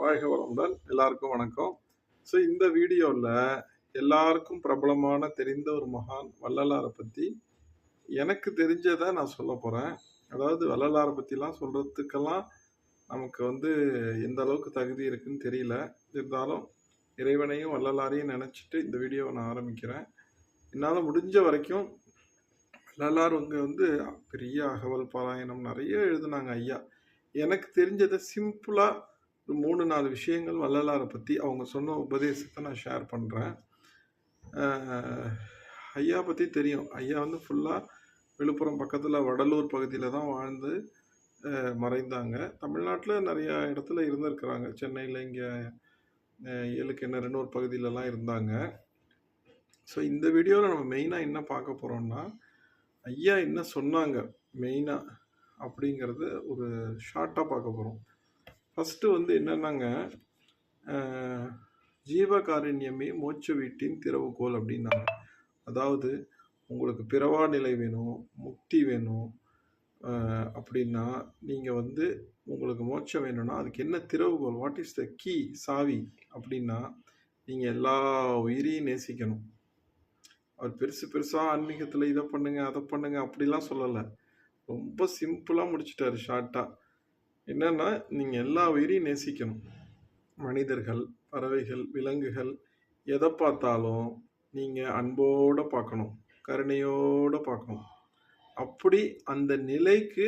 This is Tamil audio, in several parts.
வாழ்க வளமுடன். எல்லாருக்கும் வணக்கம். இந்த வீடியோல எல்லாருக்கும் பிரபலமான தெரிந்த ஒரு மகான் வள்ளலார பத்தி எனக்கு தெரிஞ்சத நான் சொல்லப் போறேன். அதாவது வள்ளலார பத்திலாம் சொல்றதுக்கெல்லாம் நமக்கு எந்த அளவுக்கு தகுதி இருக்குன்னு தெரியல. இருந்தாலும் இறைவனையும் வள்ளலாரையும் நினைச்சுட்டு இந்த வீடியோவ நான் ஆரம்பிக்கிறேன். என்னால முடிஞ்ச வரைக்கும் வள்ளலார் பெரிய அகவல் பாராயணம் நெறைய எழுதுனாங்க ஐயா. எனக்கு தெரிஞ்சத சிம்பிளா ஒரு 3, 4 விஷயங்கள் வள்ளலார பத்தி அவங்க சொன்ன உபதேசத்த நான் ஷேர் பண்றேன். அ ஐயா பத்தி தெரியும். ஐயா ஃபுல்லா விழுப்புரம் பக்கத்துல வடலூர் பகுதியில தான் வாழ்ந்து மறைந்தாங்க. தமிழ்நாட்டுல நெறைய இடத்துல இருந்திருக்கிறாங்க. சென்னையில இங்க 7 கிணறுன்னு ஒரு பகுதியிலலாம் இருந்தாங்க. இந்த வீடியோல நம்ம மெயினா என்ன பார்க்க போறோம்னா, ஐயா என்ன சொன்னாங்க மெயினா அப்படிங்கிறத ஒரு ஷார்ட்டா பார்க்க போறோம். ஃபர்ஸ்ட்டு என்னன்னாங்க, அ ஜீவகாருண்யமே மோட்ச வீட்டின் திறவுகோல் அப்படின்னாங்க. அதாவது உங்களுக்கு பிறவா நிலை வேணும், முக்தி வேணும் அப்படின்னா, நீங்க உங்களுக்கு மோட்சம் வேணும்னா, அதுக்கு என்ன திறவுகோல்? What is the key? சாவி அப்படின்னா, நீங்க எல்லா உயிரையும் நேசிக்கணும். அவர் பெருசு பெருசா ஆன்மீகத்துல இத பண்ணுங்க, அத பண்ணுங்க அப்படிலாம் சொல்லல. ரொம்ப சிம்பிளா முடிச்சுட்டாரு ஷார்ட்டா. என்னன்னா, நீங்க எல்லா உயிரையும் நேசிக்கணும். மனிதர்கள், பறவைகள், விலங்குகள் எத பார்த்தாலும் நீங்க அன்போட பார்க்கணும். கருணையோட பார்க்கணும். அப்படி அந்த நிலைக்கு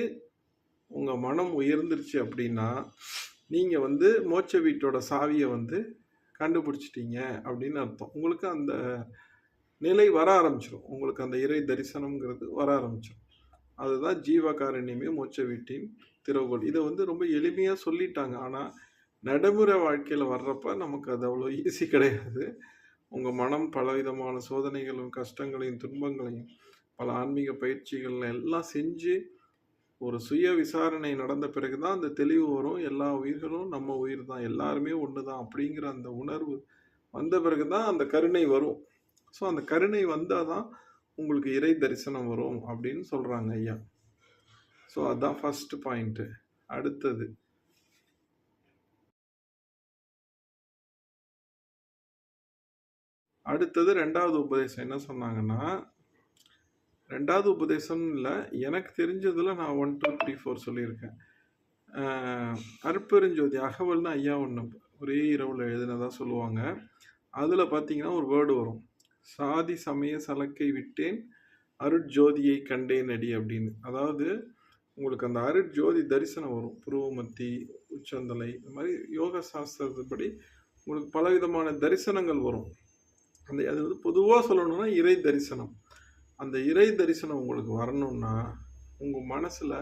உங்க மனம் உயர்ந்துருச்சு அப்படின்னா, நீங்க மோட்ச வீட்டோட சாவிய கண்டுபிடிச்சிட்டீங்க அப்படின்னு அர்த்தம். உங்களுக்கு அந்த நிலை வர ஆரம்பிச்சுரும். உங்களுக்கு அந்த இறை தரிசனம்ங்கிறது வர ஆரம்பிச்சுரும். அதுதான் ஜீவகாருண்யமே மோட்ச வீட்டின் திறவுகோல். இத ரொம்ப எளிமையா சொல்லிட்டாங்க. ஆனா, நடைமுறை வாழ்க்கையில வர்றப்ப நமக்கு அது அவ்வளோ ஈஸி கிடையாது. உங்க மனம் பலவிதமான சோதனைகளும், கஷ்டங்களையும், துன்பங்களையும், பல ஆன்மீக பயிற்சிகள் எல்லாம் செஞ்சு, ஒரு சுய விசாரணை நடந்த பிறகு தான் அந்த தெளிவு வரும். எல்லா உயிர்களும் நம்ம உயிர் தான். எல்லாருமே ஒண்ணு தான். அப்படிங்கிற அந்த உணர்வு வந்த பிறகு தான் அந்த கருணை வரும். அந்த கருணை வந்தா தான் உங்களுக்கு இறை தரிசனம் வரும் அப்படின்னு சொல்றாங்க ஐயா. அதான் ஃபர்ஸ்ட் பாயிண்ட். அடுத்தது 2வது உபதேசம் என்ன சொன்னாங்கன்னா, 2வது உபதேசம் இல்ல, எனக்கு தெரிஞ்சதுல நான் 1, 2, 3, 4 சொல்லியிருக்கேன். அருட்பெருஞ்சோதி அகவல்னு ஐயா ஒண்ணு ஒரே இரவுல எழுதினதா சொல்லுவாங்க. அதுல பார்த்தீங்கன்னா ஒரு வேர்டு வரும். சாதி சமய சலக்கை விட்டேன் அருட்ஜோதியை கண்டேன் அடி அப்படின்னு. அதாவது உங்களுக்கு அந்த அருட்ஜோதி தரிசனம் வரும். புருவமத்தி, உச்சந்தலை, இந்த மாதிரி யோக சாஸ்திரத்துப்படி உங்களுக்கு பலவிதமான தரிசனங்கள் வரும். அது பொதுவாக சொல்லணும்னா இறை தரிசனம். அந்த இறை தரிசனம் உங்களுக்கு வரணும்னா உங்க மனசுல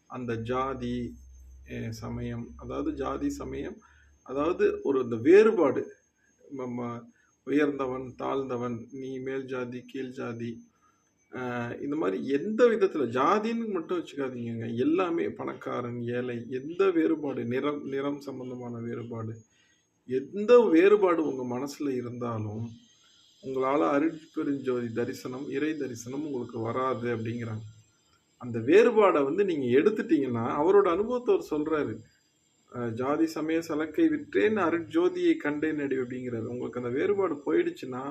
அந்த ஜாதி சமயம், அதாவது ஜாதி சமயம், அதாவது இந்த வேறுபாடு, உயர்ந்தவன் தாழ்ந்தவன், நீ மேல் ஜாதி கீழ் ஜாதி, இந்த மாதிரி எந்த விதத்துல ஜாதின்னு மட்டும் வச்சுக்காதீங்க. எல்லாமே பணக்காரன் ஏழை, எந்த வேறுபாடு, நிறம் சம்பந்தமான வேறுபாடு, எந்த வேறுபாடு உங்க மனசுல இருந்தாலும் உங்களால அருட்பெருஞ்சோதி தரிசனம், இறை தரிசனம் உங்களுக்கு வராது அப்படிங்கிறாங்க. அந்த வேறுபாடை நீங்க எடுத்துட்டீங்கன்னா, அவரோட அனுபவத்தை அவர் சொல்றாரு. ஜாதி சமய சலக்கை விற்றேன் அருட்ஜோதியை கண்டேன் அடி அப்படிங்கிறாரு. உங்களுக்கு அந்த வேறுபாடு போயிடுச்சுன்னா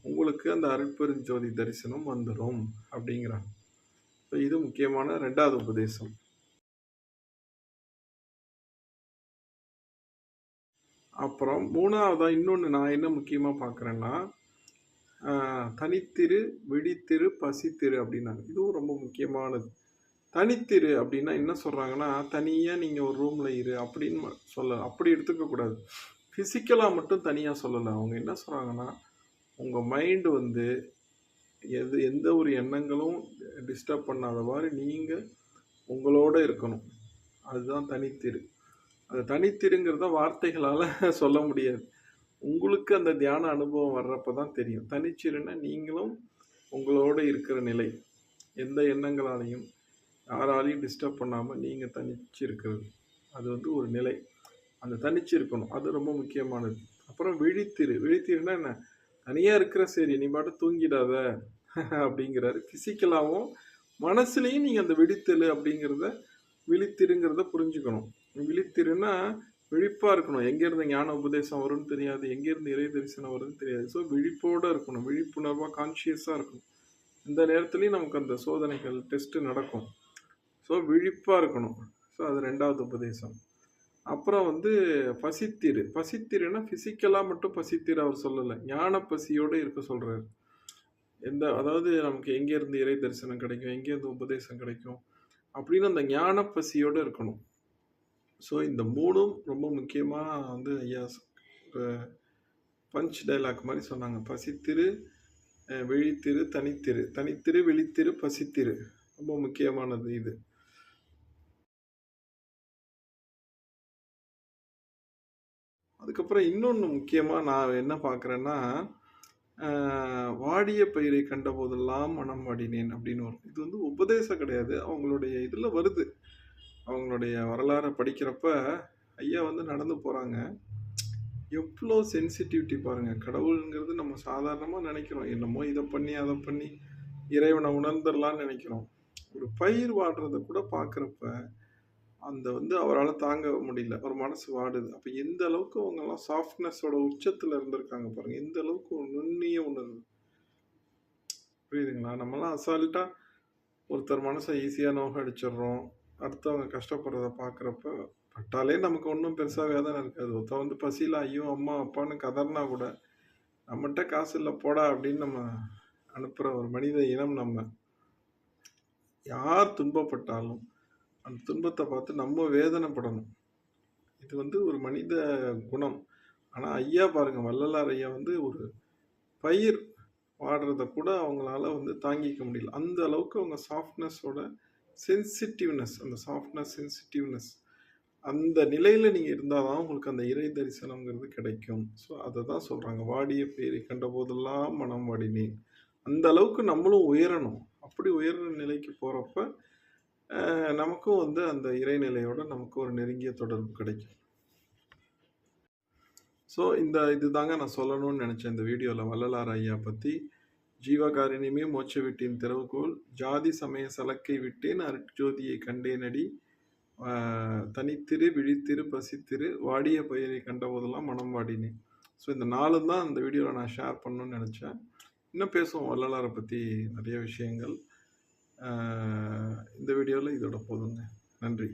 உங்களுக்கு அந்த அருட்பெருஞ்சோதி தரிசனம் வந்துடும் அப்படிங்கிறாங்க. இது முக்கியமான 2வது உபதேசம். அப்புறம் 3வதா இன்னொன்று நான் என்ன முக்கியமா பார்க்குறேன்னா, தனித்திரு, விழித்திரு, பசித்திரு அப்படின்னாங்க. இதுவும் ரொம்ப முக்கியமானது. தனித்திரு அப்படின்னா என்ன சொல்றாங்கன்னா, தனியா நீங்க ஒரு ரூம்ல இரு அப்படின்னு சொல்ல, அப்படி எடுத்துக்க கூடாது. பிசிக்கலா மட்டும் தனியா சொல்லலை. அவங்க என்ன சொல்றாங்கன்னா, உங்க மைண்டு எந்த ஒரு எண்ணங்களும் டிஸ்டர்ப் பண்ணாதவாறு நீங்க உங்களோட இருக்கணும். அதுதான் தனித்திரு. அந்த தனித்திருங்கிறத வார்த்தைகளால சொல்ல முடியாது. உங்களுக்கு அந்த தியான அனுபவம் வர்றப்ப தான் தெரியும். தனிச்சிருன்னா நீங்களும் உங்களோட இருக்கிற நிலை. எந்த எண்ணங்களாலையும் யாராலையும் டிஸ்டர்ப் பண்ணாமல் நீங்கள் தனிச்சு இருக்கிறது. அது ஒரு நிலை. அந்த தனிச்சு இருக்கணும். அது ரொம்ப முக்கியமானது. அப்புறம் விழித்திரு. விழித்திருன்னா என்ன? தனியாக இருக்கிற சரி, நீ பாட்டு தூங்கிடாத அப்படிங்கிறாரு. ஃபிசிக்கலாகவும் மனசுலையும் நீங்கள் அந்த விழித்திரு அப்படிங்கிறத, விழித்திருங்கிறத புரிஞ்சுக்கணும். விழித்திருன்னா விழிப்பா இருக்கணும். எங்கேருந்து ஞான உபதேசம் வரும்னு தெரியாது. எங்கேருந்து இறை தரிசனம் வரும்னு தெரியாது. ஸோ விழிப்போட இருக்கணும். விழிப்புணர்வா கான்ஷியஸா இருக்கணும். இந்த நேரத்துலயும் நமக்கு அந்த சோதனைகள், டெஸ்ட் நடக்கும். ஸோ விழிப்பா இருக்கணும். ஸோ அது 2வது உபதேசம். அப்புறம் வந்து பசித்திரு. பசித்திருன்னா பிசிக்கலா மட்டும் பசித்திரு அவர் சொல்லல. ஞான பசியோட இருக்க சொல்றாரு. அதாவது நமக்கு எங்கேருந்து இறை தரிசனம் கிடைக்கும், எங்கேருந்து உபதேசம் கிடைக்கும் அப்படின்னு அந்த ஞான பசியோட இருக்கணும். ஸோ இந்த 3ம் ரொம்ப முக்கியமா வந்து ஐயா பஞ்ச் டயலாக் மாதிரி சொன்னாங்க. பசித்திரு, விழித்திரு, தனித்திரு. தனித்திரு, விழித்திரு, பசித்திரு. ரொம்ப முக்கியமானது இது. அதுக்கப்புறம் இன்னொன்று முக்கியமாக நான் என்ன பார்க்குறேன்னா, வாடிய பயிரை கண்ட போதெல்லாம் மனம் வாடினேன் அப்படின்னு வரும். இது வந்து உபதேசம் கிடையாது. அவங்களுடைய இதில் வருது. அவங்களுடைய வரலாறை படிக்கிறப்ப ஐயா வந்து நடந்து போகிறாங்க. எவ்வளோ சென்சிட்டிவிட்டி பாருங்க. கடவுளுங்கிறது நம்ம சாதாரணமாக நினைக்கிறோம். என்னமோ இதை பண்ணி அதை பண்ணி இறைவனை உணர்ந்துடலான்னு நினைக்கிறோம். ஒரு பயிர் வாடுறத கூட பார்க்குறப்ப அந்த வந்து அவரால் தாங்க முடியல. ஒரு மனசு வாடுது. அப்போ எந்த அளவுக்கு அவங்கெல்லாம் சாஃப்ட்னஸோட உச்சத்தில் இருந்திருக்காங்க பாருங்க. எந்த அளவுக்கு ஒரு நுண்ணிய உணர்வு. புரியுதுங்களா? நம்மலாம் அசால்ட்டாக ஒருத்தர் மனசை ஈஸியாக நோக அடிச்சிடுறோம். அடுத்தவங்க கஷ்டப்படுறத பார்க்குறப்ப பட்டாலே நமக்கு ஒன்றும் பெருசாக வேதனை இருக்காது. ஒருத்தன் வந்து பசியில் ஐயோ அம்மா அப்பான்னு கதறினா கூட நம்மகிட்ட காசு இல்லை போடா அப்படின்னு நம்ம அனுப்புகிற ஒரு மனித இனம் நம்ம. யார் துன்பப்பட்டாலும் அந்த துன்பத்தை பார்த்து நம்ம வேதனைப்படணும். இது வந்து ஒரு மனித குணம். ஆனால் ஐயா பாருங்க, வள்ளலார் ஐயா வந்து ஒரு பயிர் வாடுறத கூட அவங்களால வந்து தாங்கிக்க முடியல. அந்த அளவுக்கு அவங்க சாஃப்ட்னஸோட சென்சிட்டிவ்னஸ், அந்த சாஃப்ட்னஸ், சென்சிட்டிவ்னஸ் அந்த நிலையில் நீங்கள் இருந்தால் தான் உங்களுக்கு அந்த இறை தரிசனங்கிறது கிடைக்கும். ஸோ அதை தான் சொல்கிறாங்க. வாடிய பயிரை கண்ட போதெல்லாம் மனம் வாடினேன். அந்த அளவுக்கு நம்மளும் உயரணும். அப்படி உயர்ற நிலைக்கு போகிறப்ப நமக்கும் வந்து அந்த இறைநிலையோட நமக்கு ஒரு நெருங்கிய தொடர்பு கிடைக்கும். ஸோ இதுதாங்க நான் சொல்லணும்னு நினச்சேன் இந்த வீடியோவில் வள்ளலார் ஐயா பற்றி. ஜீவகாருண்யமே மோட்ச வீட்டின் திறவுகோல், ஜாதி சமய சலக்கை விட்டேன் அருட்ஜோதியை கண்டேனடி, தனித்திரு, விழித்திரு, பசித்திரு, வாடிய பயிரை கண்டபோதெல்லாம் மனம் வாடினேன். ஸோ இந்த 4 தான் இந்த வீடியோவில் நான் ஷேர் பண்ணணும்னு நினச்சேன். இன்னும் பேசுவோம் வள்ளலாரை பற்றி நிறைய விஷயங்கள். இந்த வீடியோவில் இதோட போதுங்க. நன்றி.